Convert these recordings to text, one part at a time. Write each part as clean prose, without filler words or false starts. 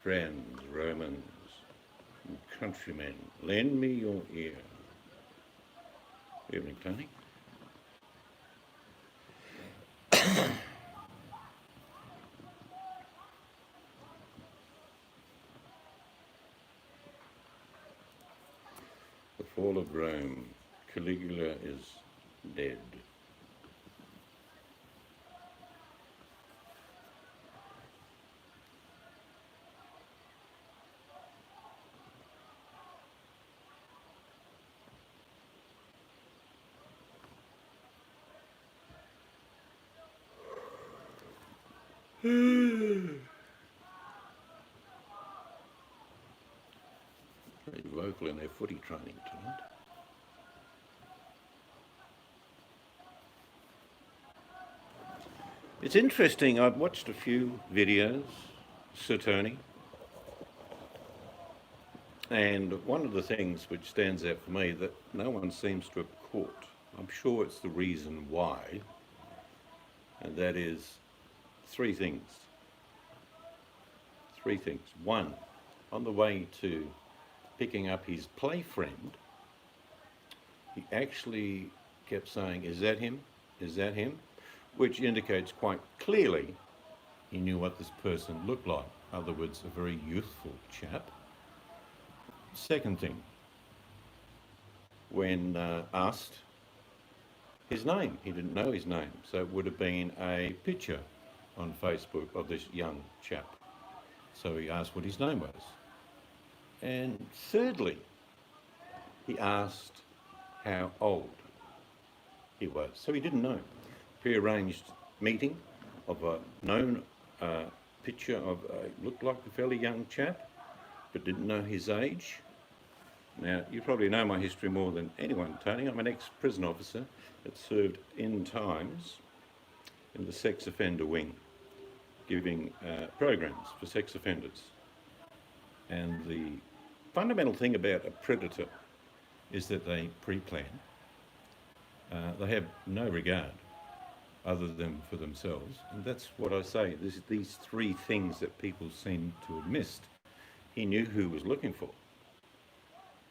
friends, Romans, and countrymen, lend me your ear. Evening, Tony. The fall of Rome. Caligula is dead. Very vocal in their footy training tonight. It's interesting, I've watched a few videos, Sir Tony, and one of the things which stands out for me that no one seems to have caught, I'm sure it's the reason why, and that is three things. Three things. One, on the way to picking up his play friend, he actually kept saying, "Is that him? Is that him?" Which indicates quite clearly he knew what this person looked like. In other words, a very youthful chap. Second thing, when asked his name, he didn't know his name, so it would have been a picture on Facebook of this young chap. So he asked what his name was. And thirdly, he asked how old he was. So he didn't know. Pre-arranged meeting of a known picture of looked like a fairly young chap, but didn't know his age. Now, you probably know my history more than anyone, Tony. I'm an ex-prison officer that served in times in the sex offender wing, giving programs for sex offenders. And the fundamental thing about a predator is that they pre-plan. They have no regard other than for themselves. And that's what I say. These three things that people seem to have missed. He knew who he was looking for.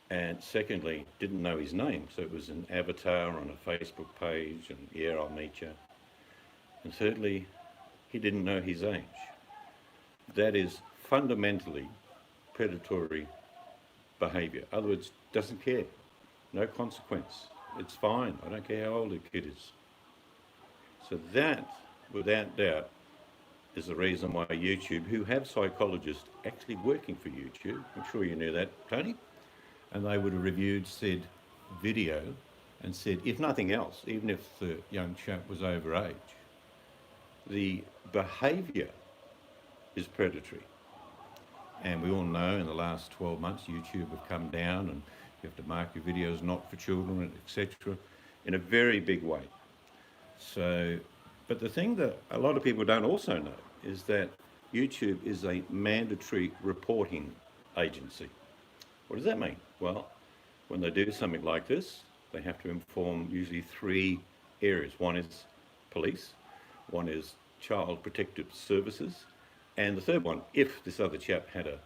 And secondly, didn't know his name. So it was an avatar on a Facebook page and yeah, I'll meet you. And thirdly, he didn't know his age. That is fundamentally predatory behaviour. In other words, doesn't care. No consequence. It's fine. I don't care how old a kid is. So that, without doubt, is the reason why YouTube, who have psychologists actually working for YouTube, I'm sure you knew that, Tony, and they would have reviewed said video and said, if nothing else, even if the young chap was over age, the behaviour is predatory. And we all know in the last 12 months, YouTube have come down and you have to mark your videos not for children, etc., in a very big way. So, but the thing that a lot of people don't also know is that YouTube is a mandatory reporting agency. What does that mean? Well, when they do something like this, they have to inform usually three areas. One is police, one is child protective services, and the third one, if this other chap had a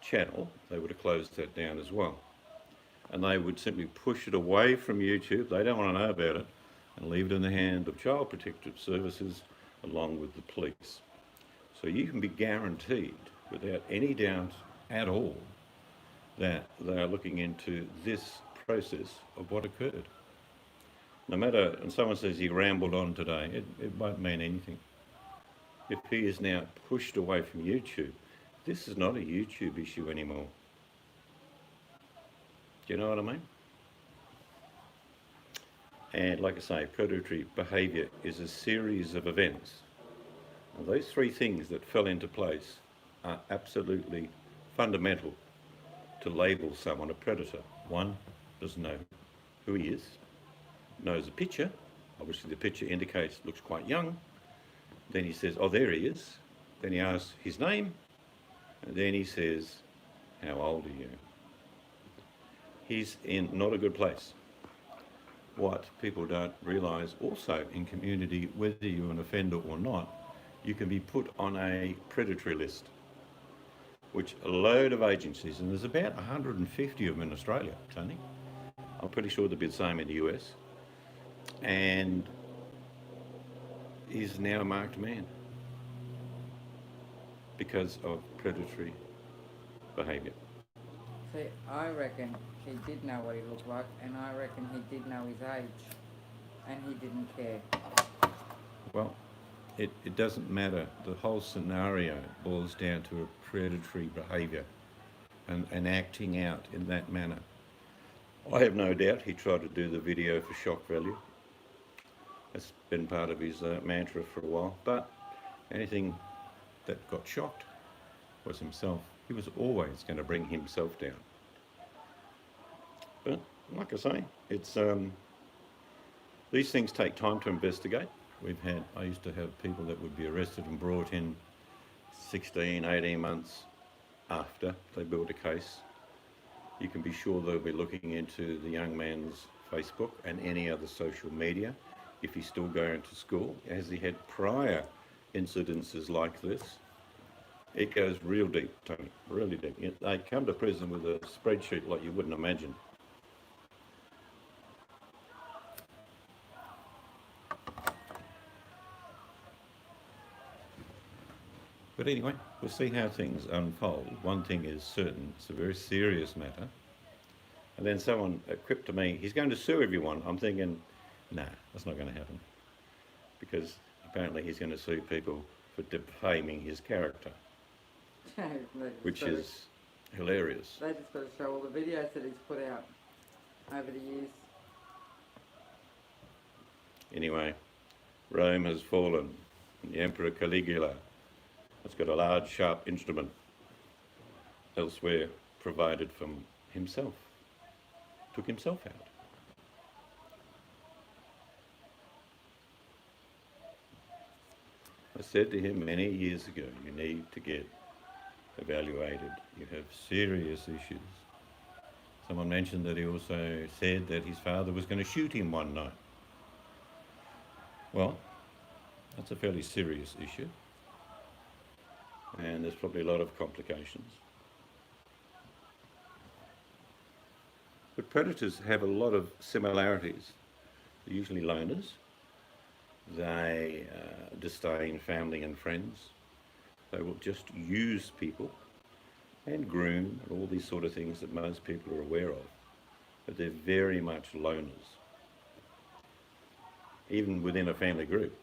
channel, they would have closed that down as well. And they would simply push it away from YouTube. They don't want to know about it, and leave it in the hand of child protective services along with the police. So you can be guaranteed, without any doubt at all, that they are looking into this process of what occurred. No matter, and someone says he rambled on today, it won't mean anything. If he is now pushed away from YouTube, this is not a YouTube issue anymore. Do you know what I mean? And like I say, predatory behaviour is a series of events. And those three things that fell into place are absolutely fundamental to label someone a predator. One, doesn't know who he is, knows a picture. Obviously the picture indicates looks quite young. Then he says, oh, there he is. Then he asks his name. And then he says, how old are you? He's in not a good place. What people don't realise also in community, whether you're an offender or not, you can be put on a predatory list. which a load of agencies, and there's about 150 of them in Australia, Tony. I'm pretty sure they'll be the same in the US. And he's now a marked man because of predatory behaviour. See, I reckon he did know what he looked like, and I reckon he did know his age, and he didn't care. Well, it doesn't matter. The whole scenario boils down to a predatory behaviour and acting out in that manner. I have no doubt he tried to do the video for shock value. That's been part of his mantra for a while. But anything that got shocked was himself. He was always going to bring himself down. But like I say, it's these things take time to investigate. I used to have people that would be arrested and brought in 16, 18 months after they built a case. You can be sure they'll be looking into the young man's Facebook and any other social media. If he's still going to school, has he had prior incidences like this? It goes real deep, Tony, really deep. They come to prison with a spreadsheet like you wouldn't imagine. But anyway, we'll see how things unfold. One thing is certain, it's a very serious matter. And then someone quipped to me, he's going to sue everyone. I'm thinking, nah, that's not going to happen. Because apparently he's going to sue people for defaming his character, which is hilarious. They just got to show all the videos that he's put out over the years. Anyway, Rome has fallen. The Emperor Caligula has got a large, sharp instrument elsewhere provided from himself. Took himself out. I said to him many years ago, you need to get evaluated. You have serious issues. Someone mentioned that he also said that his father was going to shoot him one night. Well, that's a fairly serious issue. And there's probably a lot of complications. But predators have a lot of similarities. They're usually loners. They disdain family and friends. They will just use people and groom and all these sort of things that most people are aware of. But they're very much loners. Even within a family group.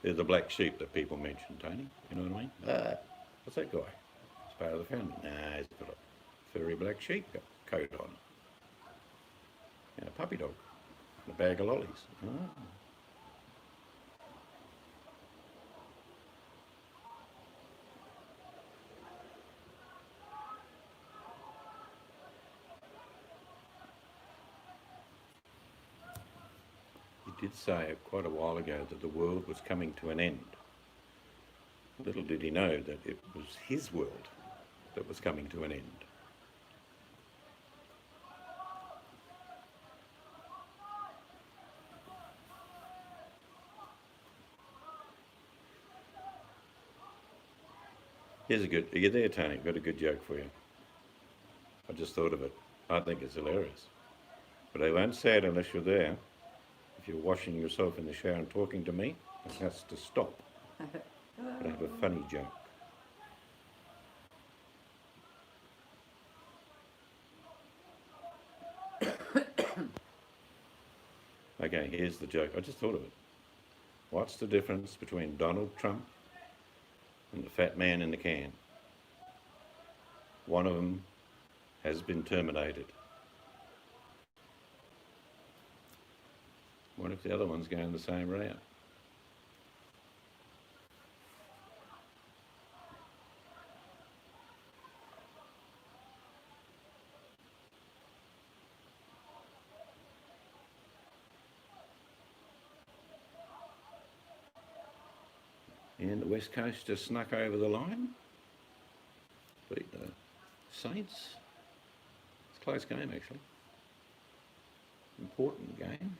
They're the black sheep that people mention, Tony. You know what I mean? What's that guy? He's part of the family. Nah, he's got a furry black sheep coat on. And a puppy dog. And a bag of lollies. Oh. He did say quite a while ago that the world was coming to an end. Little did he know that it was his world that was coming to an end. Here's a good, are you there, Tony? Got a good joke for you. I just thought of it. I think it's hilarious. But I won't say it unless you're there. If you're washing yourself in the shower and talking to me, it has to stop. But I have a funny joke. Okay, here's the joke. I just thought of it. What's the difference between Donald Trump and the fat man in the can? One of them has been terminated. What if the other one's going the same route? And the West Coast just snuck over the line. Beat the Saints. It's a close game, actually. Important game.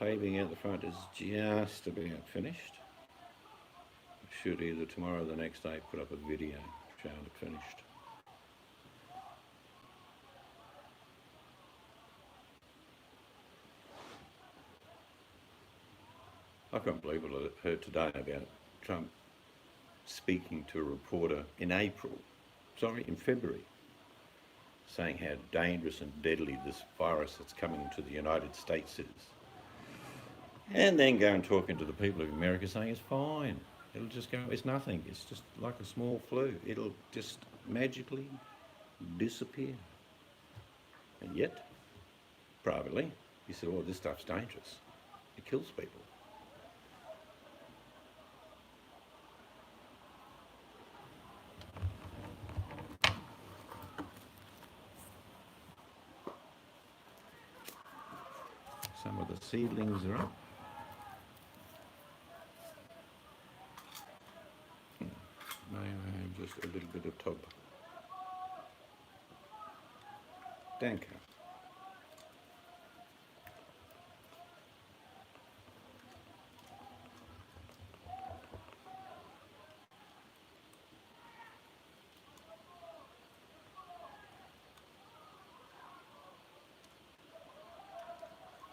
paving out the front is just about finished. I should either tomorrow or the next day put up a video showing it finished. I can't believe what I heard today about Trump speaking to a reporter in February, saying how dangerous and deadly this virus that's coming into the United States is. And then go and talking to the people of America saying it's fine. It'll just go, it's nothing. It's just like a small flu. It'll just magically disappear. And yet, privately, he said, oh, this stuff's dangerous. It kills people. Some of the seedlings are up. May I have just a little bit of tub? Danke.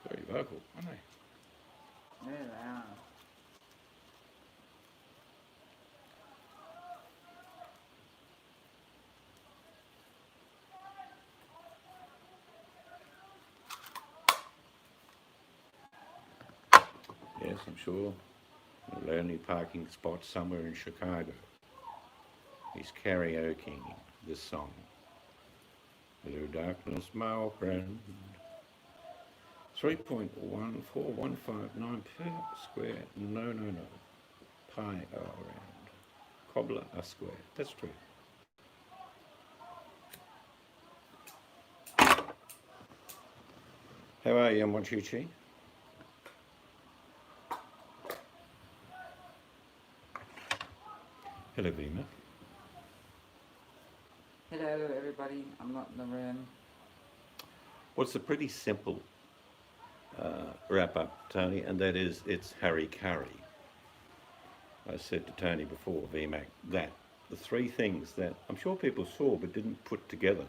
Very vocal, aren't they? Yeah, they are. Yes, I'm sure. A lonely parking spot somewhere in Chicago. He's karaokeing this song. Hello darkness, my old friend. 3.14159 per square. No. Pi around. Cobbler a square. That's true. How are you, Monchichi? Hello, Vima. Hello, everybody. I'm not in the room. Well, it's a pretty simple wrap up, Tony, and that is it's Harry Curry. I said to Tony before, VMAC, that the three things that I'm sure people saw but didn't put together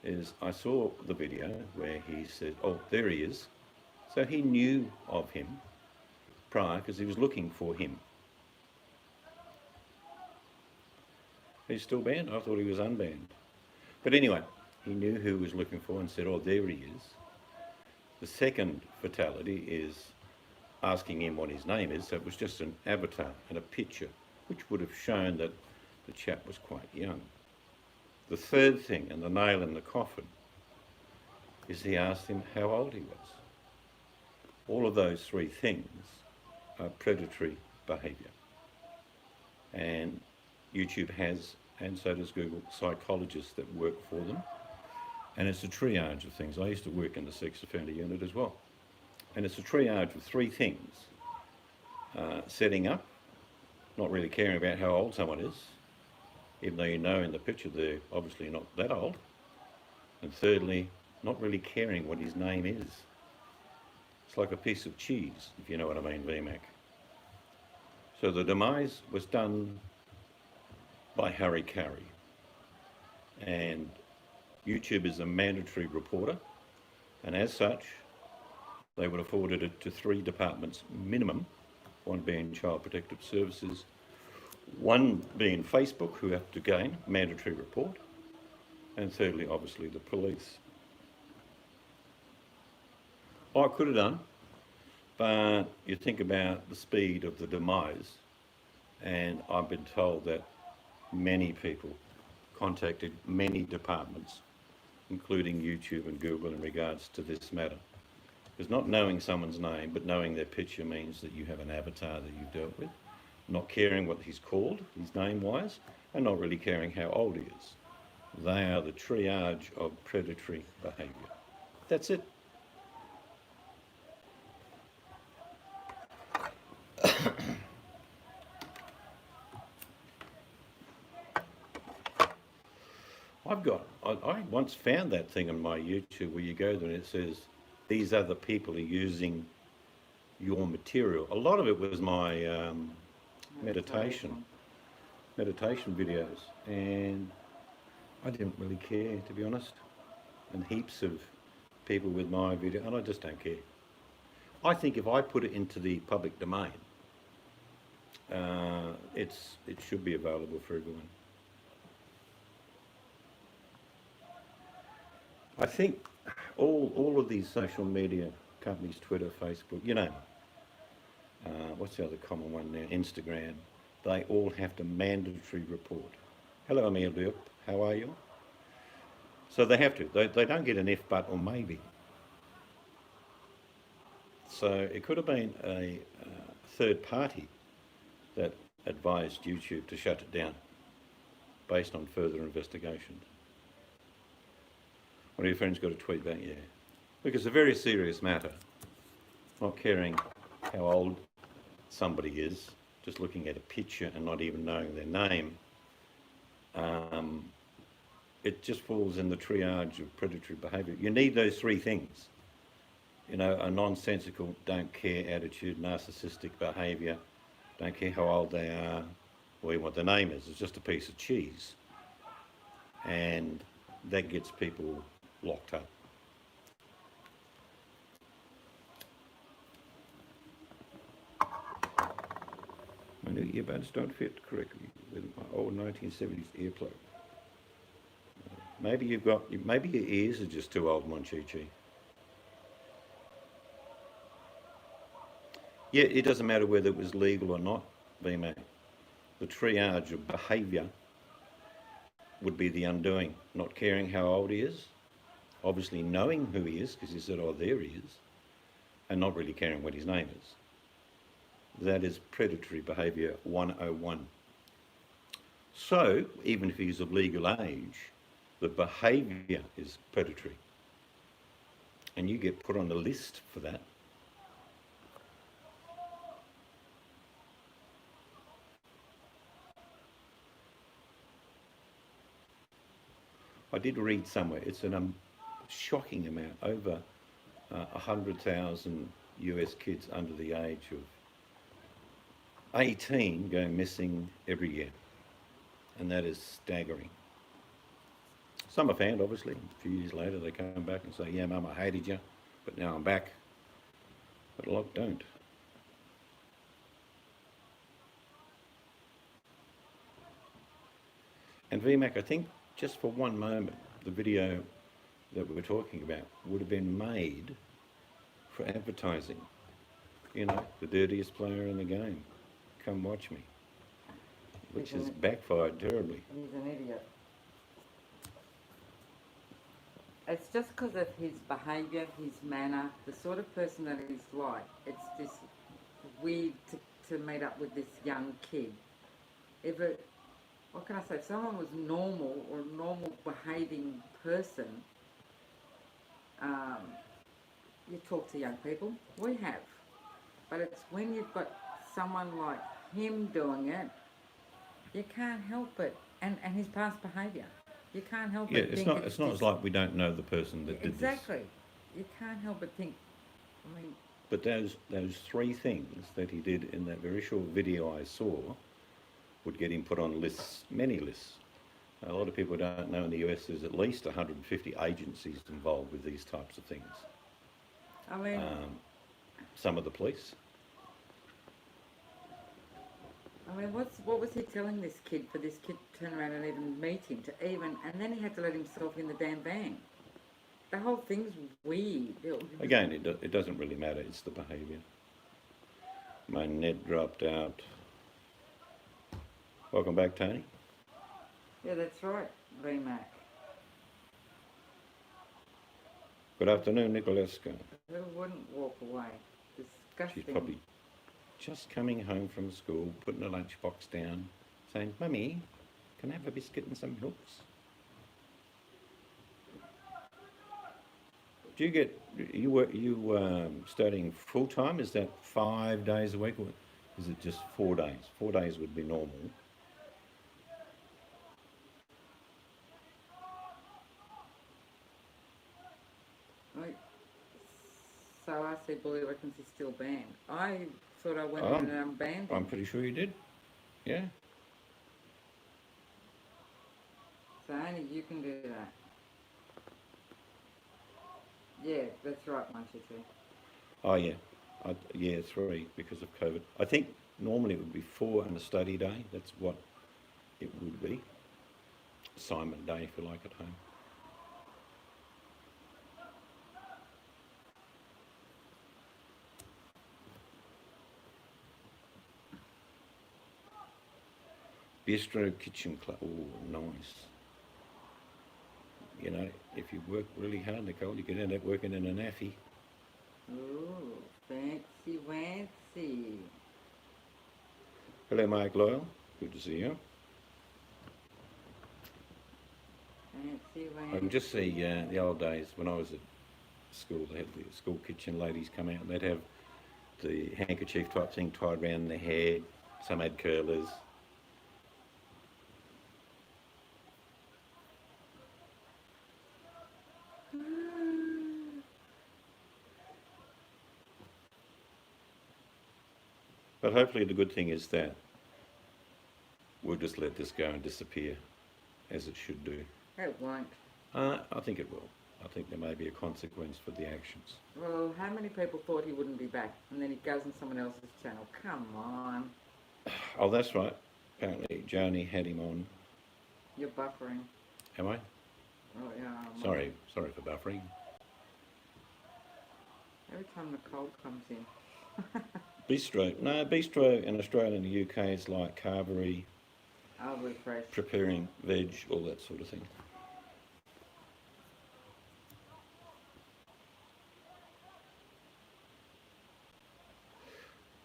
is I saw the video where he said, oh, there he is. So he knew of him prior because he was looking for him. He's still banned? I thought he was unbanned. But anyway, he knew who he was looking for and said, oh, there he is. The second fatality is asking him what his name is. So it was just an avatar and a picture, which would have shown that the chap was quite young. The third thing, and the nail in the coffin, is he asked him how old he was. All of those three things are predatory behaviour. And YouTube has, and so does Google, psychologists that work for them. And it's a triage of things. I used to work in the sex offender unit as well. And it's a triage of three things. Setting up, not really caring about how old someone is, even though you know in the picture they're obviously not that old. And thirdly, not really caring what his name is. It's like a piece of cheese, if you know what I mean, VMAC. So the demise was done by Harry Curry. And YouTube is a mandatory reporter, and as such, they would have forwarded it to three departments minimum, one being Child Protective Services, one being Facebook, who have to gain mandatory report, and thirdly, obviously, the police. I could have done, but you think about the speed of the demise, and I've been told that many people contacted many departments, including YouTube and Google, in regards to this matter. Because not knowing someone's name, but knowing their picture means that you have an avatar that you've dealt with, not caring what he's called, his name-wise, and not really caring how old he is. They are the triage of predatory behaviour. That's it. I once found that thing on my YouTube where you go there and it says, these other people are using your material. A lot of it was my meditation videos, and I didn't really care, to be honest. And heaps of people with my video, and I just don't care. I think if I put it into the public domain, it should be available for everyone. I think all of these social media companies, Twitter, Facebook, you know, what's the other common one now? Instagram. They all have to mandatory report. Hello, Amelia. How are you? So they have to. They don't get an if, but, or maybe. So it could have been a third party that advised YouTube to shut it down based on further investigations. One of your friends got a tweet back, yeah. Look, it's a very serious matter. Not caring how old somebody is, just looking at a picture and not even knowing their name. It just falls in the triage of predatory behaviour. You need those three things. You know, a nonsensical, don't care attitude, narcissistic behaviour, don't care how old they are, or even what their name is. It's just a piece of cheese. And that gets people locked up. My new earbuds don't fit correctly with my old 1970s earplug. Maybe your ears are just too old, Monchichi. Yeah, it doesn't matter whether it was legal or not, VMAC. The triage of behaviour would be the undoing. Not caring how old he is, obviously knowing who he is, because he said, oh, there he is, and not really caring what his name is. That is predatory behaviour 101. So, even if he's of legal age, the behaviour is predatory. And you get put on the list for that. I did read somewhere, it's a shocking amount, over 100,000 US kids under the age of 18 going missing every year. And that is staggering. Some are found, obviously. A few years later, they come back and say, yeah, Mum, I hated you, but now I'm back. But a lot don't. And VMAC, I think, just for one moment, the video that we were talking about would have been made for advertising. You know, the dirtiest player in the game. Come watch me. Which has backfired terribly. He's an idiot. It's just because of his behaviour, his manner, the sort of person that he's like. It's just weird to meet up with this young kid. What can I say? If someone was normal or a normal behaving person, you talk to young people. We have. But it's when you've got someone like him doing it, you can't help it. And his past behaviour. You can't help yeah, but it's think not as like we don't know the person that did this. Exactly. You can't help but think, I mean... But those three things that he did in that very short video I saw would get him put on lists, many lists. A lot of people don't know in the US there's at least 150 agencies involved with these types of things. I mean... some of the police. I mean, what was he telling this kid for this kid to turn around and even meet him, and then he had to let himself in the damn van. The whole thing's weird. Again, it doesn't really matter, it's the behaviour. My net dropped out. Welcome back, Tony. Yeah, that's right, VMAC. Good afternoon, Nicolescu. Who wouldn't walk away? Disgusting. She's probably just coming home from school, putting a lunchbox down, saying, Mummy, can I have a biscuit and some milks? Do you studying full time? Is that 5 days a week, or is it just 4 days? 4 days would be normal. Bully reckons he's still banned. I thought I went Oh, in and unbanned him. I'm pretty sure you did. Yeah. So only you can do that. Yeah, that's right, 123. Oh, yeah. Yeah, 3 because of COVID. I think normally it would be 4 and a study day. That's what it would be. Assignment day, if you like, at home. Bistro kitchen club. Oh, nice. You know, if you work really hard, Nicole, you could end up working in a naffy. Ooh, fancy wancy. Hello, Mark Loyal. Good to see you. Fancy wancy. I can just see the old days when I was at school, they had the school kitchen ladies come out and they'd have the handkerchief type thing tied around their hair. Some had curlers. But hopefully the good thing is that we'll just let this go and disappear as it should do. It won't. I think it will. I think there may be a consequence for the actions. Well, how many people thought he wouldn't be back? And then he goes on someone else's channel. Come on. Oh, that's right. Apparently Joni had him on. You're buffering. Am I? Oh, yeah. Sorry for buffering. Every time the cold comes in. Bistro. No, bistro in Australia and the UK is like carvery, I'll refresh. preparing veg, all that sort of thing.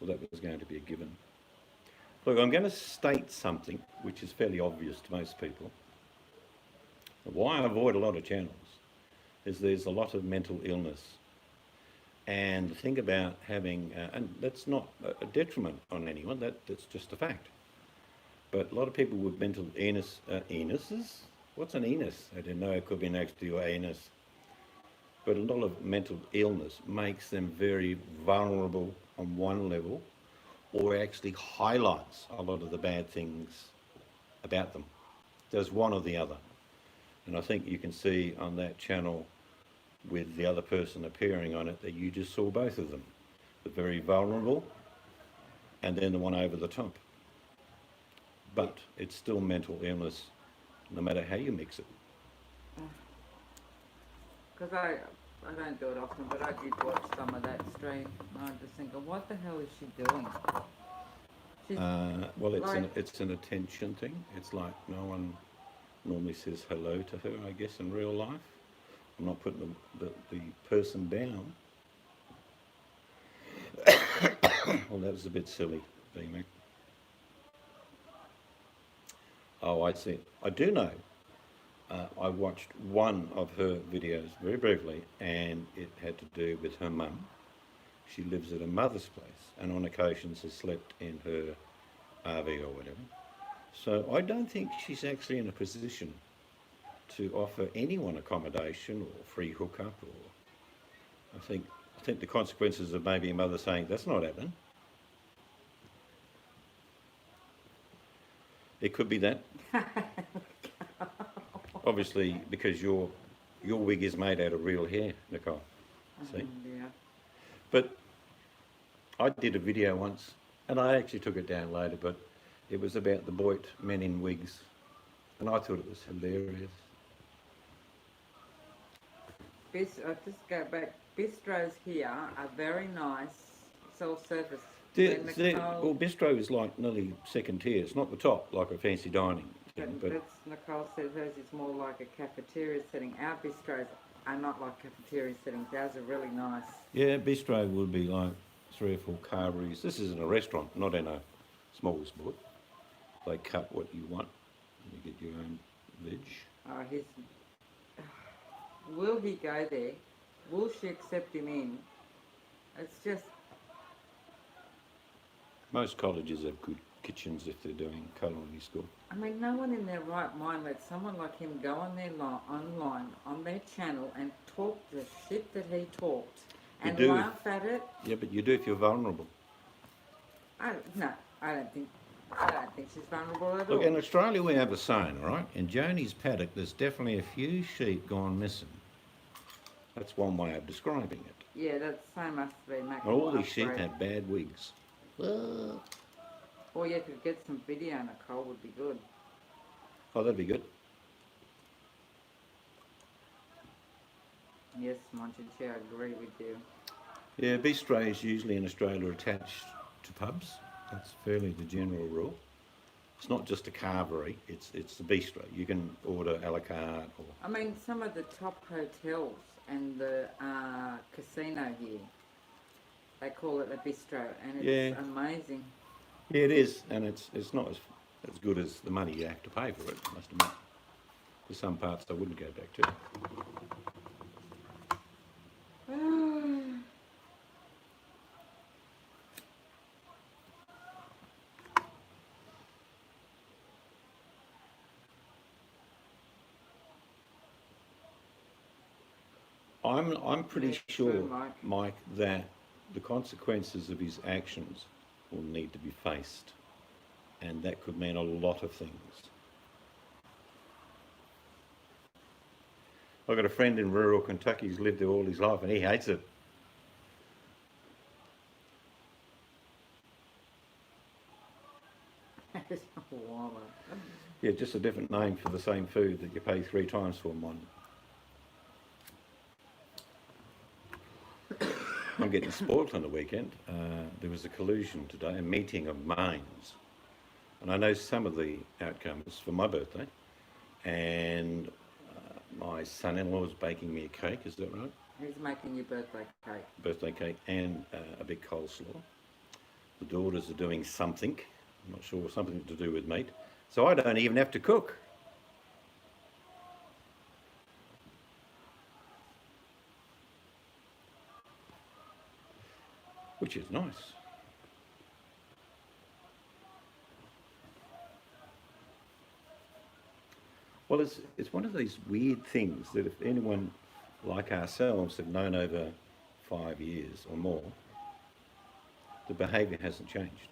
Well, that was going to be a given. Look, I'm going to state something which is fairly obvious to most people. Why I avoid a lot of channels is there's a lot of mental illness. And the thing about having, and that's not a detriment on anyone, that's just a fact. But a lot of people with mental anuses? What's an anus? I didn't know it could be next to your anus. But a lot of mental illness makes them very vulnerable on one level, or actually highlights a lot of the bad things about them. There's one or the other. And I think you can see on that channel with the other person appearing on it that you just saw both of them. The very vulnerable and then the one over the top. But it's still mental illness no matter how you mix it. Because I don't do it often, but I did watch some of that stream. And I'm just thinking, what the hell is she doing? Well, like, it's an attention thing. It's like no one normally says hello to her, I guess, in real life. I'm not putting the person down. Well, that was a bit silly, being Oh, I see. I do know. I watched one of her videos very briefly, and it had to do with her mum. She lives at her mother's place, and on occasions has slept in her RV or whatever. So I don't think she's actually in a position to offer anyone accommodation or free hookup, or I think the consequences of maybe a mother saying that's not happening. It could be that. Obviously, because your wig is made out of real hair, Nicole. See? Yeah. But I did a video once, and I actually took it down later, but it was about the Boit men in wigs, and I thought it was hilarious. I'll just go back. Bistros here are very nice, self-service. Well, Bistro is like nearly second tier. It's not the top, like a fancy dining thing, but That's, Nicole said hers is more like a cafeteria setting. Our bistros are not like cafeteria settings. Ours are really nice. yeah, Bistro would be like 3 or 4 carveries. This isn't a restaurant, not in a small sport. They cut what you want, and you get your own veg. Oh, will he go there? Will she accept him in? It's just... Most colleges have good kitchens if they're doing culinary school. I mean, no one in their right mind lets someone like him go on their online, on their channel, and talk the shit that he talked. and do if- laugh at it. Yeah, but you do if you're vulnerable. No, I don't think she's vulnerable at Look, all. in Australia we have a saying, right? In Joni's paddock there's definitely a few sheep gone missing. That's one way of describing it. Yeah, that's so must be making And all an these sheep upgrade. have bad wigs. Or you could get some video, Nicole, would be good. Oh, that'd be good. Yes, Monchichi, I agree with you. Yeah, bistros usually in Australia are attached to pubs. That's fairly the general rule. It's not just a carvery, it's the bistro. You can order a la carte or... I mean, some of the top hotels and the casino here, they call it a bistro, and it's amazing. Yeah, it is, and it's not as good as the money you have to pay for it, I must admit. There's some parts I wouldn't go back to. I'm pretty Yeah, sure, true, Mike, that the consequences of his actions will need to be faced, and that could mean a lot of things. I've got a friend in rural Kentucky who's lived there all his life and he hates it. Yeah, just a different name for the same food that you pay 3 times for in one. I'm getting spoilt on the weekend. There was a collusion today, a meeting of minds. And I know some of the outcomes for my birthday. And my son-in-law is baking me a cake, is that right? Who's making your birthday cake? Birthday cake and a big coleslaw. The daughters are doing something, I'm not sure, something to do with meat. So I don't even have to cook. Which is nice. Well, it's one of these weird things that if anyone like ourselves have known over 5 years or more, the behaviour hasn't changed.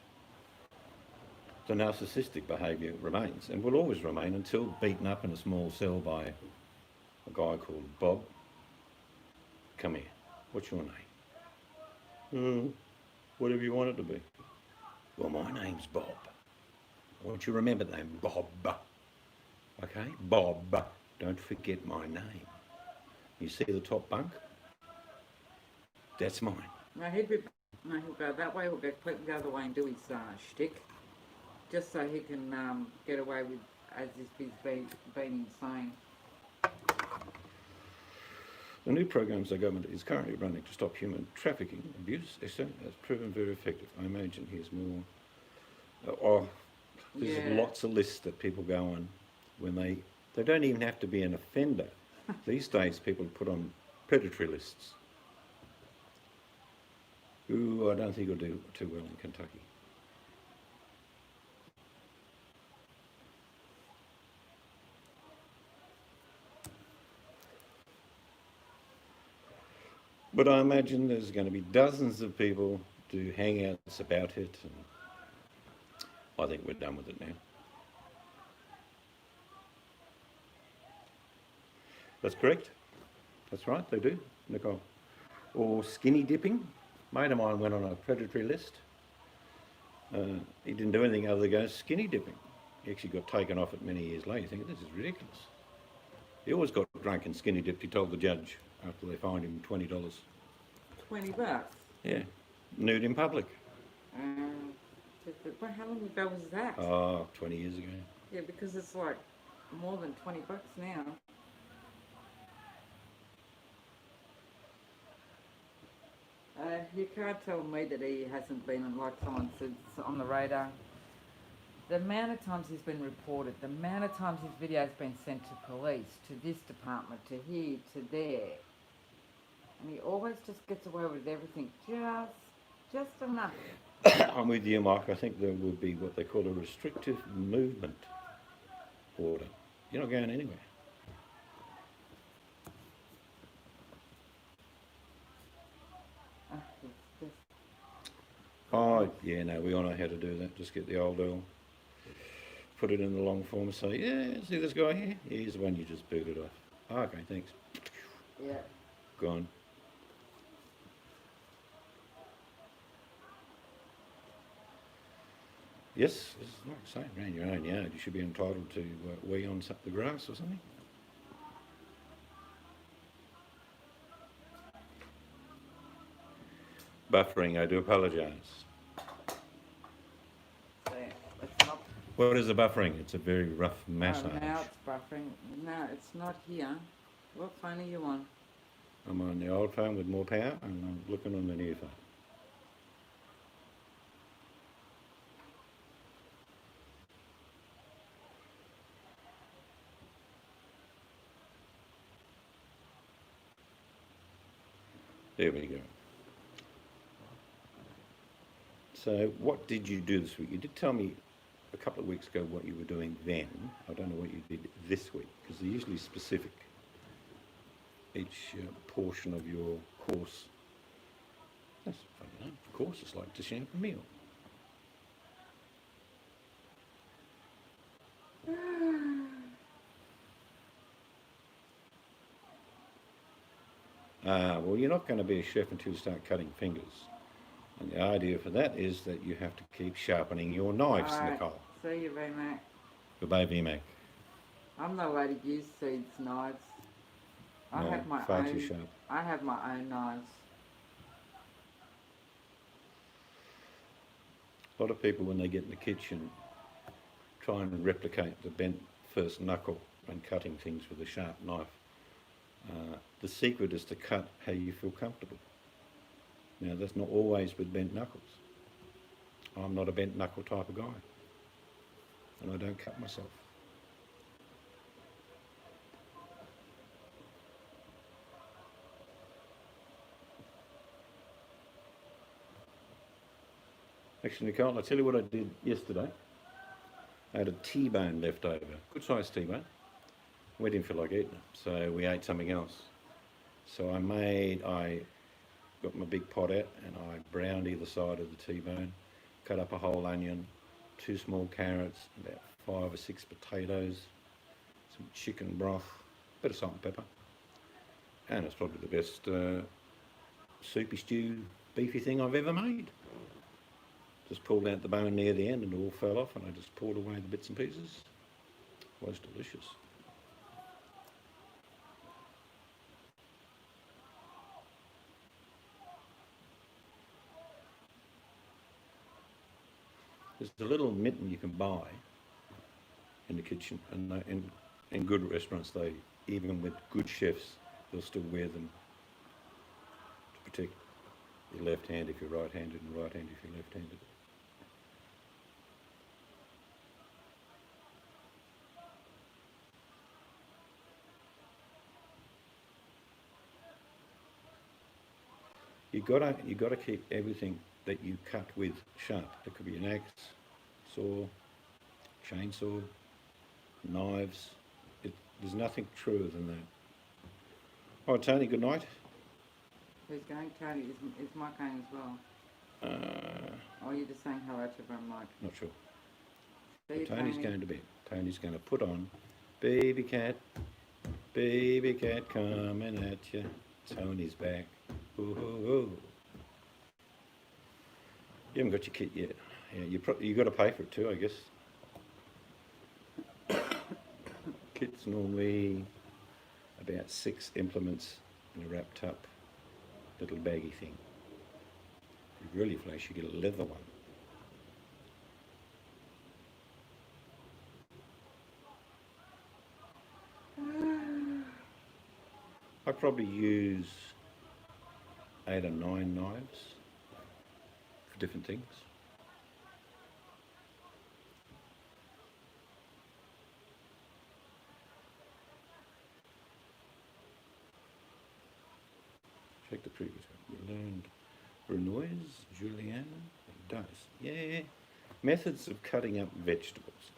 The narcissistic behaviour remains and will always remain until beaten up in a small cell by a guy called Bob. Come here. What's your name? Whatever you want it to be. Well, my name's Bob. I want you to remember the name Bob. Okay? Bob. Don't forget my name. You see the top bunk? That's mine. No, he'll go that way, he'll go completely the other way and do his shtick. Just so he can get away with as if he's been insane. The new programs the government is currently running to stop human trafficking abuse has proven very effective. I imagine here's more. There's lots of lists that people go on when they don't even have to be an offender. These days people put on predatory lists. Ooh, I don't think it'll do too well in Kentucky. But I imagine there's going to be dozens of people do hangouts about it, and I think we're done with it now. That's correct. That's right, they do, Nicole. Or skinny dipping. A mate of mine went on a predatory list. He didn't do anything other than go skinny dipping. He actually got taken off it many years later, thinking, this is ridiculous. He always got drunk and skinny dipped, he told the judge after they fined him $20. $20? Yeah, nude in public. How long ago was that? Oh, 20 years ago. Yeah, because it's like more than $20 now. You can't tell me that he hasn't been on, like someone said, on the radar. The amount of times he's been reported, the amount of times his video's been sent to police, to this department, to here, to there. And he always just gets away with everything, just enough. I'm with you, Mike. I think there will be what they call a restrictive movement order. You're not going anywhere. Oh, yeah, no, we all know how to do that. Just get the old Earl, put it in the long form and say, yeah, see this guy here? He's the one you just booted off. Oh, okay, thanks. Yeah. Gone. Yes, it's like saying around your own yard, you should be entitled to wee on the grass or something. Buffering, I do apologise. So it's not. What is the buffering? It's a very rough massage. Oh, now it's buffering. No, it's not here. What phone are you on? I'm on the old phone with more power and I'm looking on the new phone. There we go. So what did you do this week? You did tell me a couple of weeks ago what you were doing then. I don't know what you did this week because they're usually specific. Each portion of your course. That's funny enough. Of course, it's like dishing up a meal. Well, you're not going to be a chef until you start cutting fingers. And the idea for that is that you have to keep sharpening your knives, Alright, Nicole. see you, VMAC. Goodbye, VMAC. I'm not allowed to use seeds knives. I No, have my far own. too sharp. I have my own knives. A lot of people, when they get in the kitchen, try and replicate the bent first knuckle when cutting things with a sharp knife. The secret is to cut how you feel comfortable. Now, that's not always with bent knuckles. I'm not a bent knuckle type of guy, and I don't cut myself. Actually, Nicole, I'll tell you what I did yesterday. I had a T-bone left over, good sized T-bone. We didn't feel like eating it, so we ate something else. So I got my big pot out and I browned either side of the T-bone, cut up a whole onion, 2 small carrots, about 5 or 6 potatoes, some chicken broth, bit of salt and pepper. And it's probably the best soupy stew, beefy thing I've ever made. Just pulled out the bone near the end and it all fell off and I just pulled away the bits and pieces. It was delicious. There's a little mitten you can buy in the kitchen, and in good restaurants, they, even with good chefs, they'll still wear them to protect your left hand if you're right-handed and right hand if you're left-handed. You gotta keep everything that you cut with sharp. It could be an axe, saw, chainsaw, knives. There's nothing truer than that. Oh, Tony, good night. Who's going? Tony, is Mike going as well? Or are you just saying hello to everyone, Mike? Not sure. See you, Tony's Tony. going to bed. Tony's going to put on baby cat coming at you. Tony's back. Ooh, ooh, ooh. You haven't got your kit yet. Yeah, you got to pay for it too, I guess. Kit's normally about 6 implements in a wrapped up little baggy thing. If you really flash, you get a leather one. I probably use 8 or 9 knives for different things. Check the previous one. You learned Brunoise, Juliana, and Dice. Yeah. Methods of cutting up vegetables.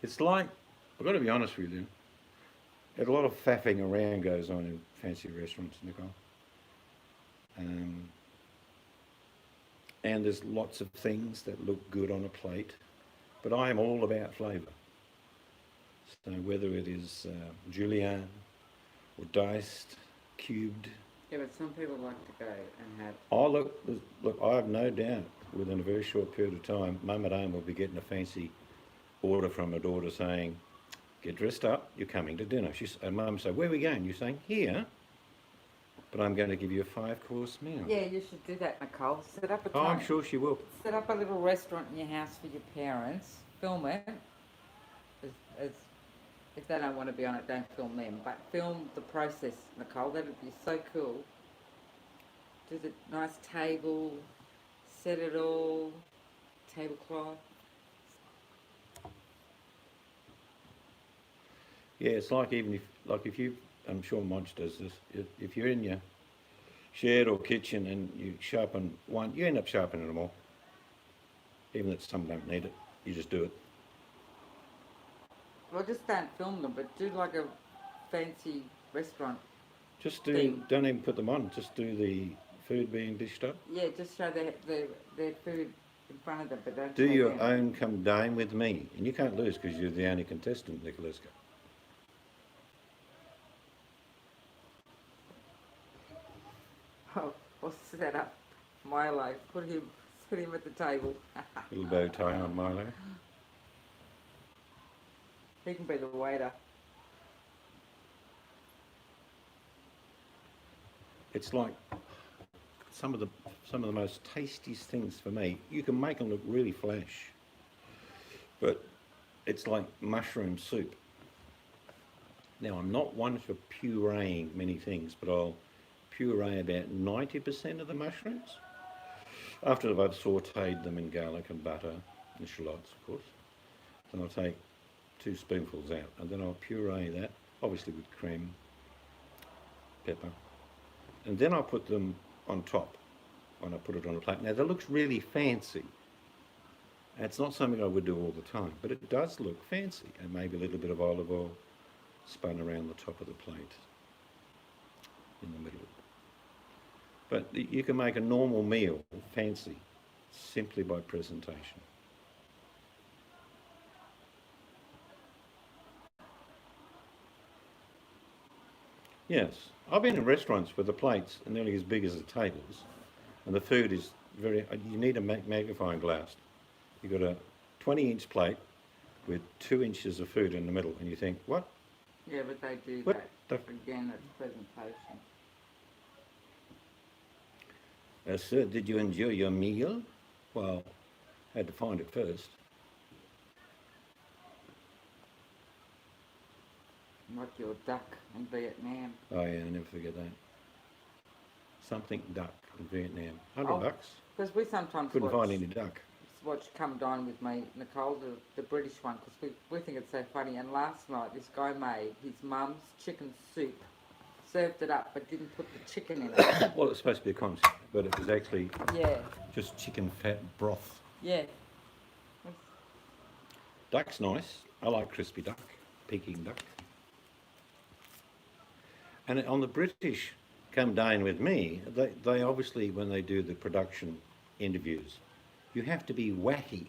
It's like, I've got to be honest with you, a lot of faffing around goes on in fancy restaurants, Nicole. and there's lots of things that look good on a plate, but I am all about flavour. So whether it is julienne or diced, cubed. Yeah, but some people like to go and have. Oh, look, I have no doubt within a very short period of time, Mum at home will be getting a fancy order from her daughter saying, get dressed up, you're coming to dinner. And Mum say, where are we going? You're saying, here, but I'm going to give you a 5-course meal. Yeah, you should do that, Nicole. Set up a Oh, time. I'm sure she will. Set up a little restaurant in your house for your parents. Film it. As if they don't want to be on it, don't film them. But film the process, Nicole. That would be so cool. Do the nice table, set it all, tablecloth. Yeah, it's like if you, I'm sure Modge does this, if you're in your shed or kitchen and you sharpen one, you end up sharpening them all. Even if some don't need it, you just do it. Well, just don't film them, but do like a fancy restaurant. Just thing. don't even put them on, just do the food being dished up. Yeah, just show their food in front of them, but don't Do show your them. own come dine with me. And you can't lose because you're the only contestant, Nicoleska. Oh, or set up Milo. Put him at the table. Little bow tie on Milo. He can be the waiter. It's like some of the most tastiest things for me. You can make them look really flash, but it's like mushroom soup. Now, I'm not one for pureeing many things, but I'll puree about 90% of the mushrooms after I've sautéed them in garlic and butter and shallots, of course. Then I'll take 2 spoonfuls out, and then I'll puree that, obviously with cream, pepper, and then I'll put them on top when I put it on a plate. Now, that looks really fancy. And it's not something I would do all the time, but it does look fancy, and maybe a little bit of olive oil spun around the top of the plate in the middle. But you can make a normal meal fancy simply by presentation. Yes, I've been in restaurants where the plates are nearly as big as the tables, and the food is very. You need a magnifying glass. You've got a 20-inch plate with 2 inches of food in the middle, and you think, what? Yeah, but they do What that. Again, it's presentation. Sir, did you enjoy your meal? Well, had to find it first. Like your duck in Vietnam. Oh yeah, I never forget that. Something duck in Vietnam. $100. Oh, because we sometimes Couldn't find any duck. watch Come Dine with Me, Nicole, the British one, because we think it's so funny. And last night, this guy made his mum's chicken soup, served it up, but didn't put the chicken in it. Well, it's supposed to be a concept, but it was actually Yeah, just chicken fat broth. yeah. Duck's nice. I like crispy duck, Peking duck. And on the British Come Dine with Me, they obviously, when they do the production interviews, you have to be wacky.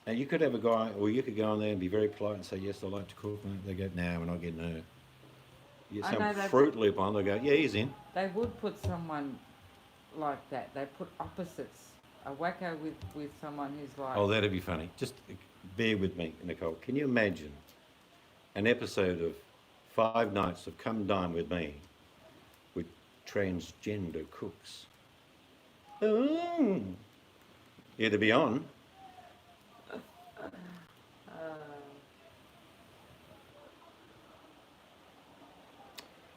And you could have a guy, or you could go on there and be very polite and say, yes, I like to cook. And they go, no, we're not getting her. You get some Fruit Loop on, they go, yeah, he's in. They would put someone like that. They put opposites. A wacko with someone who's like... Oh, that'd be funny. Just bear with me, Nicole. Can you imagine an episode of 5 Nights of Come Dine with Me with transgender cooks? Oh, it'd be on.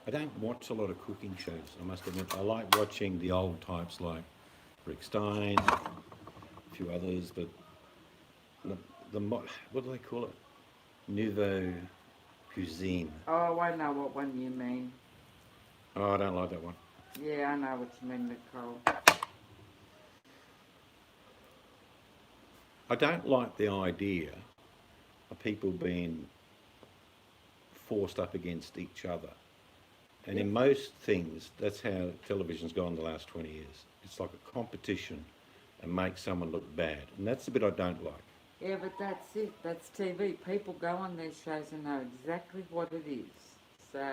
I don't watch a lot of cooking shows, I must admit. I like watching the old types like Rick Stein, a few others, but what do they call it? Nouveau cuisine. Oh, I know what one you mean. Oh, I don't like that one. Yeah, I know what you mean, Nicole. I don't like the idea of people being forced up against each other. And in most things, that's how television's gone the last 20 years. It's like a competition and make someone look bad. And that's the bit I don't like. Yeah, but that's it. That's TV. People go on these shows and know exactly what it is. So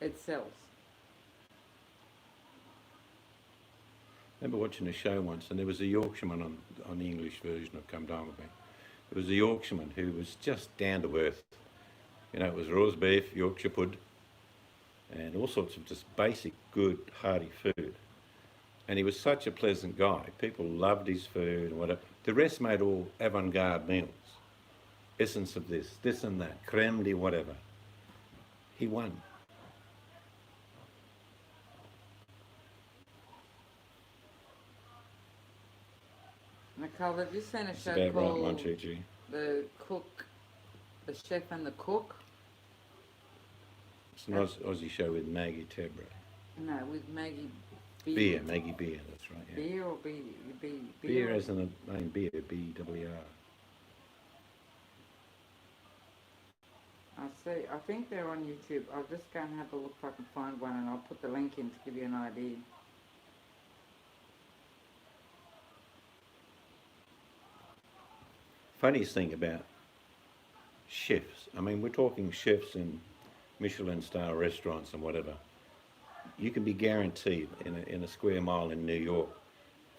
it sells. I remember watching a show once, and there was a Yorkshireman on the English version of Come Down With Me. It was a Yorkshireman who was just down to earth. You know, it was roast beef, Yorkshire pud, and all sorts of just basic, good, hearty food. And he was such a pleasant guy. People loved his food and whatever. The rest made all avant-garde meals. Essence of this and that, creme de whatever. He won. Nicole, have you seen a It's show about right called one, Chi-Chi. The Cook, The Chef and the Cook? It's an Aussie show with Maggie Tebra. No, with Maggie Maggie Beer, that's right, yeah. Beer or Beer as in the name Beer, B-E-R. I see. I think they're on YouTube. I'll just go and have a look if I can find one, and I'll put the link in to give you an idea. Funniest thing about chefs, I mean, we're talking chefs in Michelin star restaurants and whatever. You can be guaranteed in a square mile in New York,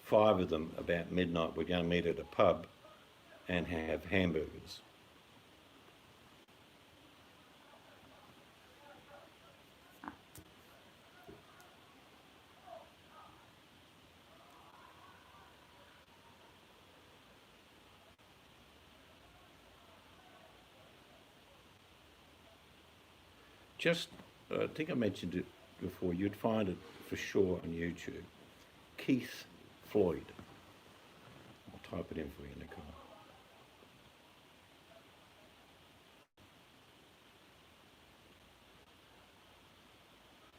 5 of them about midnight we're going to meet at a pub and have hamburgers. Just, I think I mentioned it before, you'd find it for sure on YouTube. Keith Floyd. I'll type it in for you, Nicole.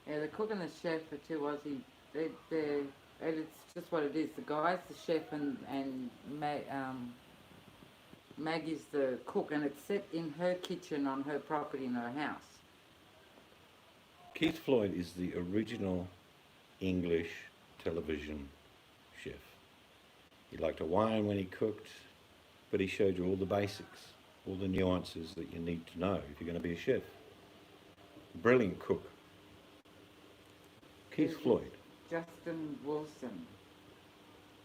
Yeah, the cook and the chef are two Aussie. They're and it's just what it is. The guy's the chef and Maggie's the cook, and it's set in her kitchen on her property in her house. Keith Floyd is the original English television chef. He liked a wine when he cooked, but he showed you all the basics, all the nuances that you need to know if you're going to be a chef. Brilliant cook. Keith Floyd. Justin Wilson.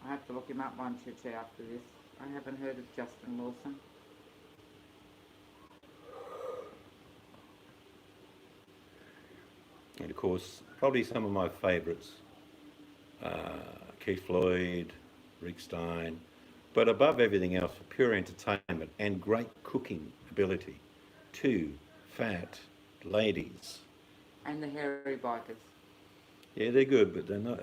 I have to look him up one Chichi after this. I haven't heard of Justin Wilson. And of course, probably some of my favourites, Keith Floyd, Rick Stein, but above everything else, for pure entertainment and great cooking ability, 2 fat ladies. And the hairy bikers. Yeah, they're good, but they're not.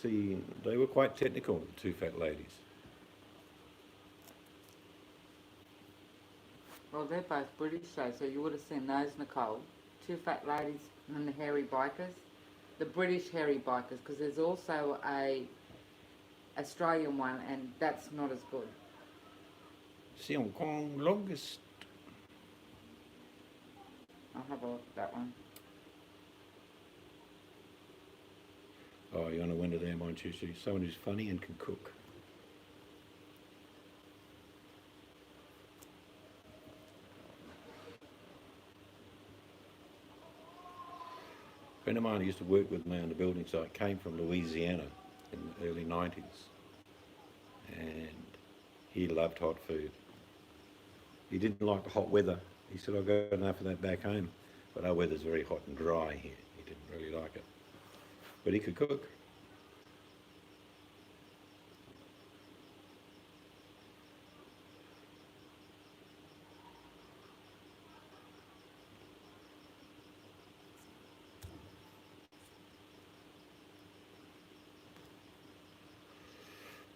See, they were quite technical, the 2 fat ladies. Well, they're both British shows, so you would have seen those, Nicole. 2 fat ladies and the hairy bikers. The British hairy bikers, because there's also a Australian one, and that's not as good. C'est encore longest. I'll have a look at that one. Oh, you're on a winner there, mind you. Someone who's funny and can cook. A friend of mine who used to work with me on the building site came from Louisiana in the early 90s, and he loved hot food. He didn't like the hot weather. He said, I've got enough of that back home, but our weather's very hot and dry here. He didn't really like it, but he could cook.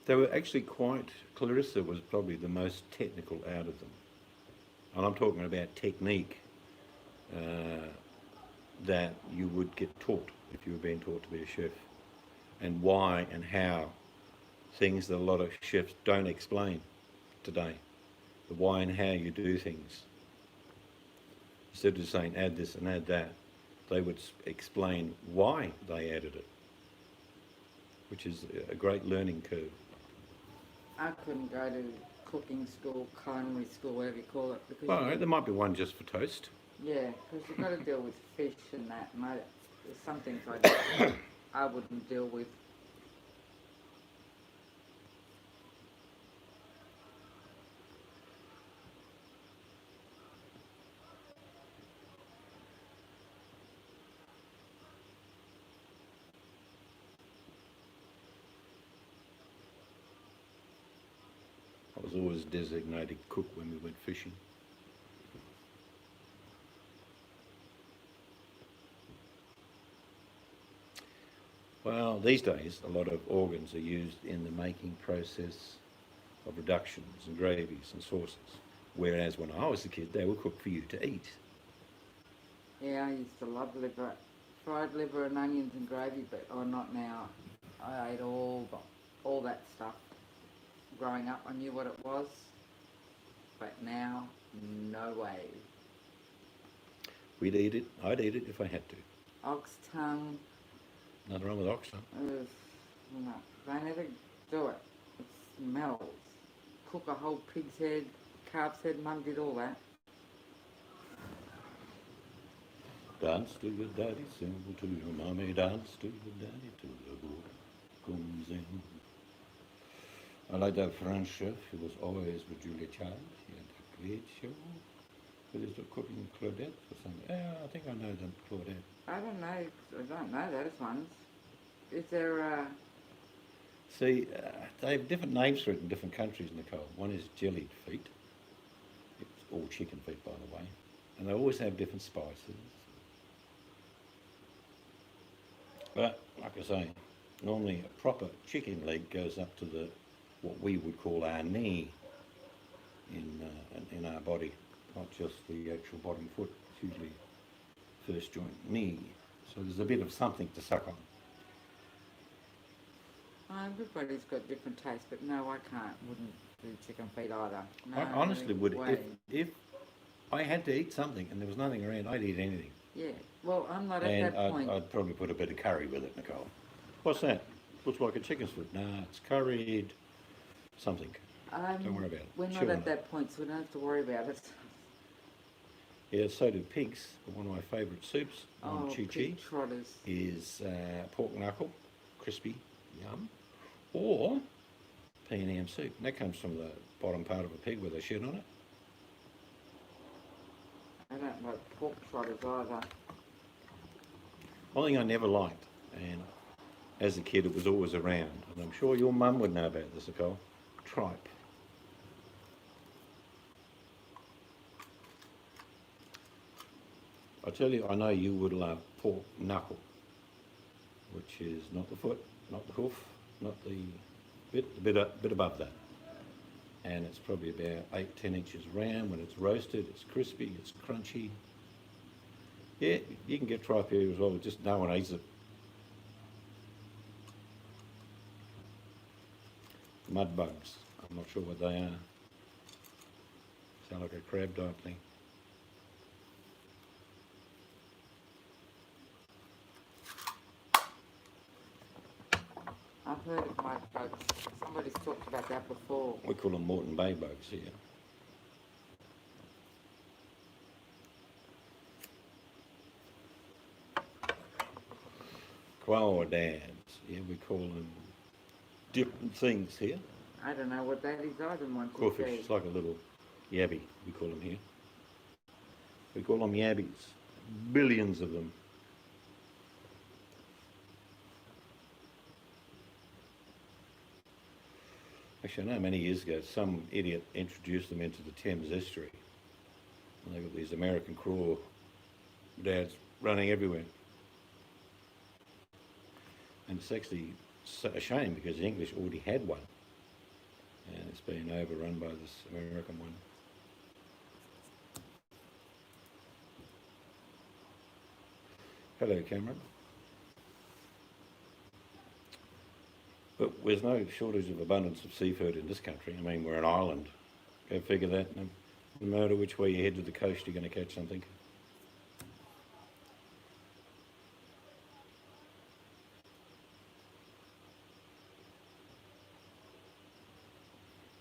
They were actually quite, Clarissa was probably the most technical out of them. And I'm talking about technique that you would get taught if you were being taught to be a chef. And why and how, things that a lot of chefs don't explain today. The why and how you do things. Instead of saying add this and add that, they would explain why they added it. which is a great learning curve. I couldn't go to cooking school, culinary school, whatever you call it, because Well, there might be one just for toast. yeah, because you've got to deal with fish and that. And there's some things I wouldn't deal with. I was always designated cook when we went fishing. Well, these days, a lot of organs are used in the making process of reductions and gravies and sauces, whereas when I was a kid, they were cooked for you to eat. Yeah, I used to love liver, fried liver and onions and gravy, but not now. I ate all that stuff. Growing up, I knew what it was, but now, no way. We'd eat it. I'd eat it if I had to. Ox tongue. Nothing wrong with oxtail. No, they never do it. It smells. Cook a whole pig's head, calf's head. Mum did all that. Dance to your daddy, sing to your mommy, dance to your daddy till the boy comes in. I like that French chef. He was always with Julia Child. He had a great show. But is it cooking Claudette or something? Yeah, I think I know them, Claudette. I don't know those ones. Is there See, they have different names for it in different countries, Nicole. One is jellied feet. It's all chicken feet, by the way. And they always have different spices. But, like I say, normally a proper chicken leg goes up to what we would call our knee in our body, not just the actual bottom foot. It's usually first joint knee. So there's a bit of something to suck on. everybody's got different tastes, but no, I wouldn't do chicken feet either. No, I honestly would. way. If I had to eat something and there was nothing around, I'd eat anything. Yeah, well, I'm not And at that point. I'd probably put a bit of curry with it, Nicole. What's that? Looks like a chicken's foot. Nah, it's curried something. Don't worry about it. We're not Chew on at it. that point, so we don't have to worry about it. Yeah, so do pigs. But one of my favourite soups on Chi Chi pig trotters. is pork knuckle, crispy, yum, or P&M soup. And that comes from the bottom part of a pig with a shit on it. I don't like pork trotters either. One thing I never liked, and as a kid it was always around, and I'm sure your mum would know about this, Nicole, tripe. I tell you, I know you would love pork knuckle, which is not the foot, not the hoof, not the bit above that. And it's probably about 8-10 inches round. When it's roasted, it's crispy, it's crunchy. Yeah, you can get tripe here as well, just no one eats it. Mud bugs, I'm not sure what they are. Sound like a crab dumpling. I've heard of mud bugs. Somebody's talked about that before. We call them Moreton Bay bugs here. Crawdads, yeah, we call them different things here. I don't know what that is either. One Corfish, it's like a little yabby, we call them here. We call them yabbies. Billions of them. Actually, I know many years ago, some idiot introduced them into the Thames estuary. And they've got these American crawdads running everywhere. And it's actually a shame because the English already had one. And it's been overrun by this American one. Hello, Cameron. But there's no shortage of abundance of seafood in this country. I mean, we're an island. Go figure that. No matter which way you head to the coast, you're going to catch something.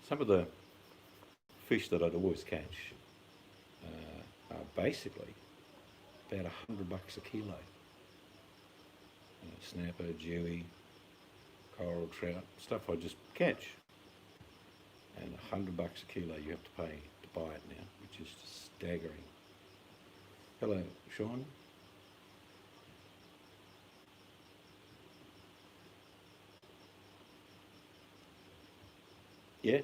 Some of the fish that I'd always catch are basically about $100 a kilo. Snapper, jewie, coral, trout, stuff I just catch. And $100 a kilo you have to pay to buy it now, which is just staggering. Hello, Sean. Yeah,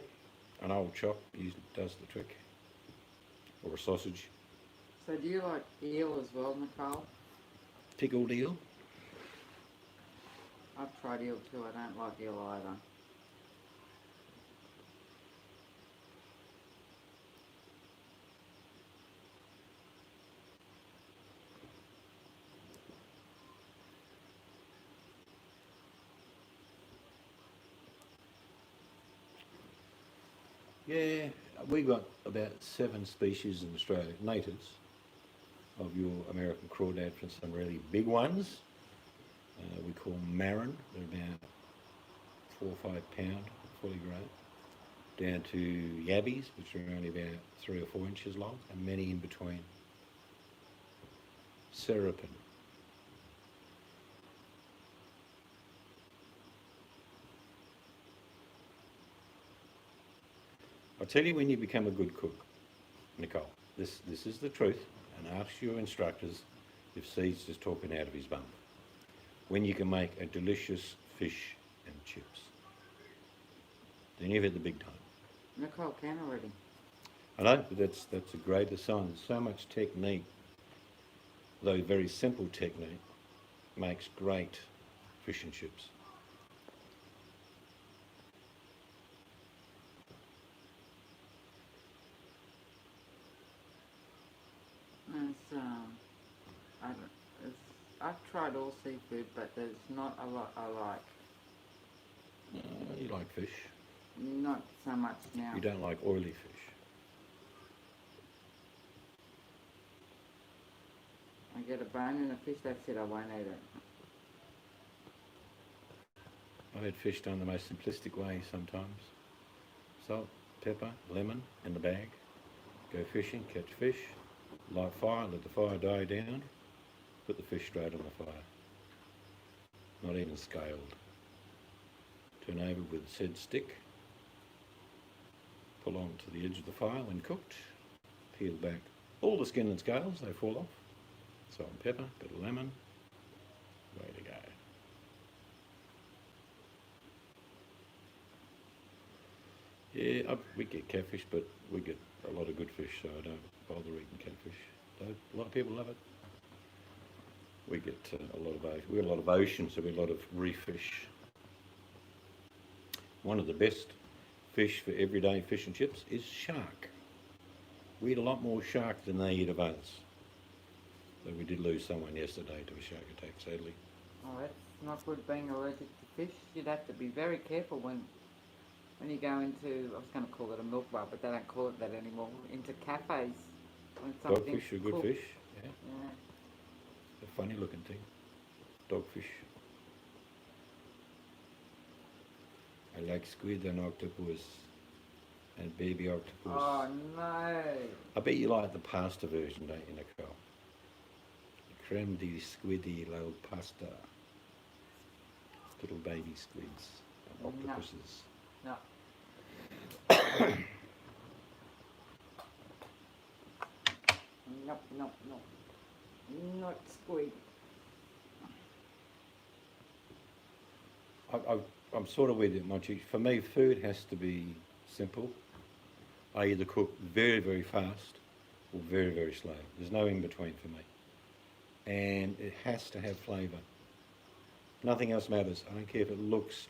an old chop does the trick. Or a sausage. So do you like eel as well, Nicole? Pickled eel? I've tried eel too. I don't like eel either. Yeah, we got about 7 species in Australia, natives, of your American crawdad for some really big ones. We call marron. They're about 4 or 5 pound, fully grown. Down to yabbies, which are only about 3 or 4 inches long, and many in between. Serapin. I'll tell you when you become a good cook, Nicole. This is the truth, and ask your instructors if Seed's just talking out of his bum. When you can make a delicious fish and chips. Then you've hit the big time. Nicole can already. I know, but that's a greater sign. So much technique, though very simple technique, makes great fish and chips. I've tried all seafood, but there's not a lot I like. You like fish. Not so much now. You don't like oily fish. I get a bone in a fish, that's it, I won't eat it. I've had fish done the most simplistic way sometimes. Salt, pepper, lemon in the bag. Go fishing, catch fish, light fire, let the fire die down, put the fish straight on the fire. Not even scaled. Turn over with said stick. Pull on to the edge of the fire when cooked. Peel back all the skin and scales, they fall off. Salt and pepper, bit of lemon. Way to go. Yeah, we get catfish, but we get a lot of good fish, so I don't bother eating catfish. Though a lot of people love it. We get a lot of ocean, so we get a lot of reef fish. One of the best fish for everyday fish and chips is shark. We eat a lot more shark than they eat of us. So we did lose someone yesterday to a shark attack, sadly. Oh, that's not good being allergic to fish. You'd have to be very careful when you go into, I was going to call it a milk bar, but they don't call it that anymore, into cafes. When Dogfish are good cooked. fish, yeah. Yeah. A funny looking thing. Dogfish. I like squid and octopus and baby octopus. Oh no! I bet you like the pasta version, don't you, Nicole? Creme di squiddy little pasta. Little baby squids and octopuses. No. No. Not squid. I'm sort of with you, Monty. For me, food has to be simple. I either cook very, very fast or very, very slow. There's no in between for me. And it has to have flavour. Nothing else matters. I don't care if it looks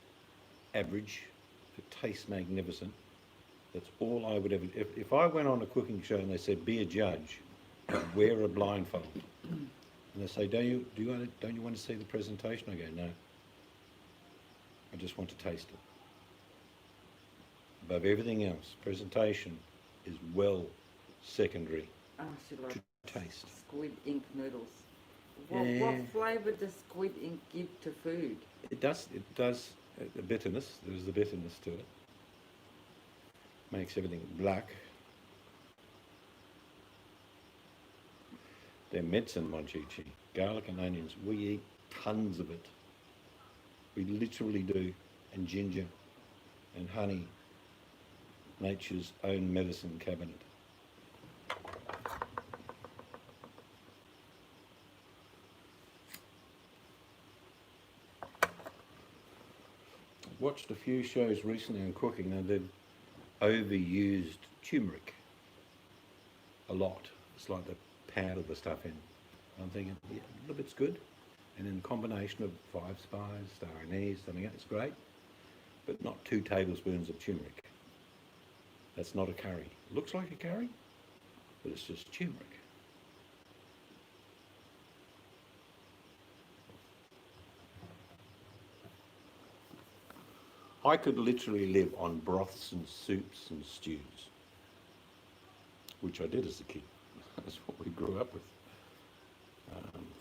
average, if it tastes magnificent. That's all I would ever. If I went on a cooking show and they said, be a judge, I'd wear a blindfold. And they say, don't you want to see the presentation? I go, no. I just want to taste it. Above everything else, presentation is well secondary Oh, I should like to taste. Squid Ink noodles. Yeah. What flavour does Squid Ink give to food? It does a bitterness. There's the bitterness to it. makes everything black. They're medicine, Monchichi. Garlic and onions, we eat tons of it. We literally do. And ginger and honey, nature's own medicine cabinet. I've watched a few shows recently on cooking and they've overused turmeric a lot. It's like they powder the stuff in. I'm thinking, yeah, a little bit's good. And in combination of 5 spice, star anise, something else, it's great. But not 2 tablespoons of turmeric. That's not a curry. It looks like a curry, but it's just turmeric. I could literally live on broths and soups and stews, which I did as a kid. That's what we grew up with.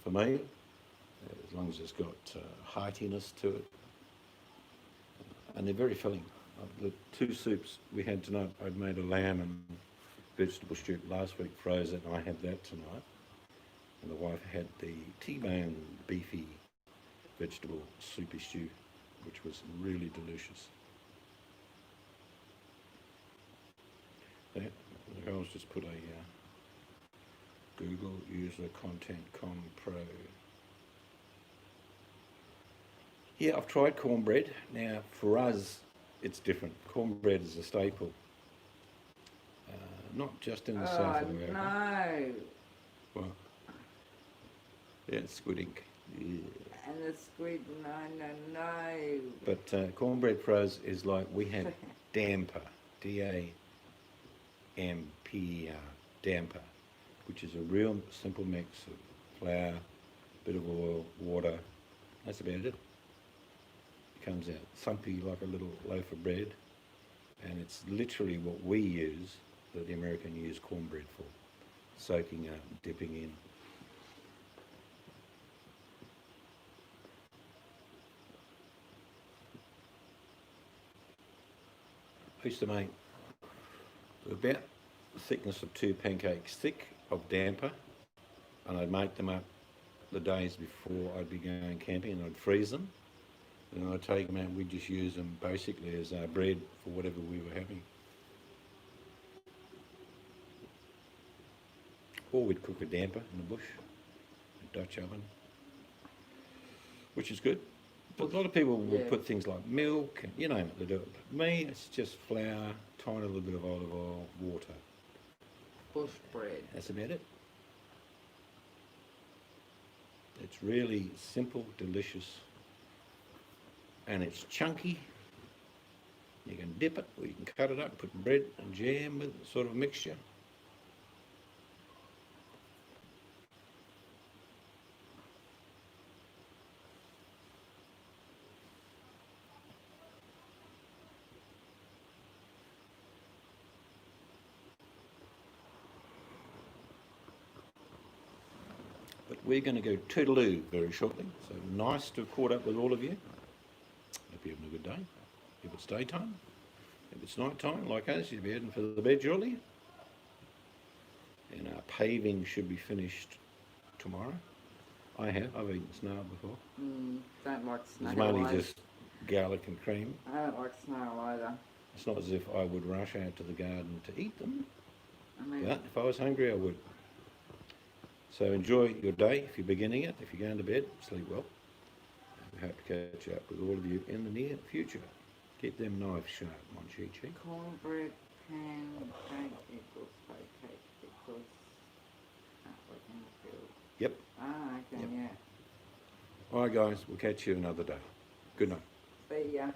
For me, as long as it's got heartiness to it, and they're very filling. The 2 soups we had tonight, I'd made a lamb and vegetable stew last week, froze it, and I had that tonight. And the wife had the T-bone beefy vegetable soupy stew, which was really delicious. That, the girls just put a Google user content com pro. Yeah, I've tried cornbread. Now, for us, it's different. Cornbread is a staple, not just in the south of America. No. Well, yeah, it's Squid Ink. Yeah. And the squid, no. But cornbread for us is like we had damper, D-A-M-P-E-R, damper, which is a real simple mix of flour, bit of oil, water. That's about it. Comes out thumpy like a little loaf of bread, and it's literally what we use that the American use cornbread for, soaking up, dipping in. I used to make about the thickness of 2 pancakes thick of damper, and I'd make them up the days before I'd be going camping, and I'd freeze them. And I'd take them out and we'd just use them basically as our bread for whatever we were having. Or we'd cook a damper in the bush, a Dutch oven, which is good. But a lot of people will put things like milk and you name it, they do it. But me, it's just flour, tiny little bit of olive oil, water. Bush bread. That's about it. It's really simple, delicious. And it's chunky. You can dip it, or you can cut it up, put bread and jam with sort of mixture. But we're going to go toodaloo very shortly. So nice to have caught up with all of you. Hope you're having a good day. If it's daytime, if it's night time, like us, you'll be heading for the bed shortly. And our paving should be finished tomorrow. I've eaten snail before. Don't like snail. It's mainly just garlic and cream. I don't like snail either. It's not as if I would rush out to the garden to eat them. I mean, But if I was hungry, I would. So enjoy your day if you're beginning it. If you're going to bed, sleep well. We hope to catch up with all of you in the near future. Keep them knives sharp, Monchichi. cornbread pancake equals pancake because in the field. Yep. Okay, Yep. yeah. All right, guys. We'll catch you another day. Good night. See ya.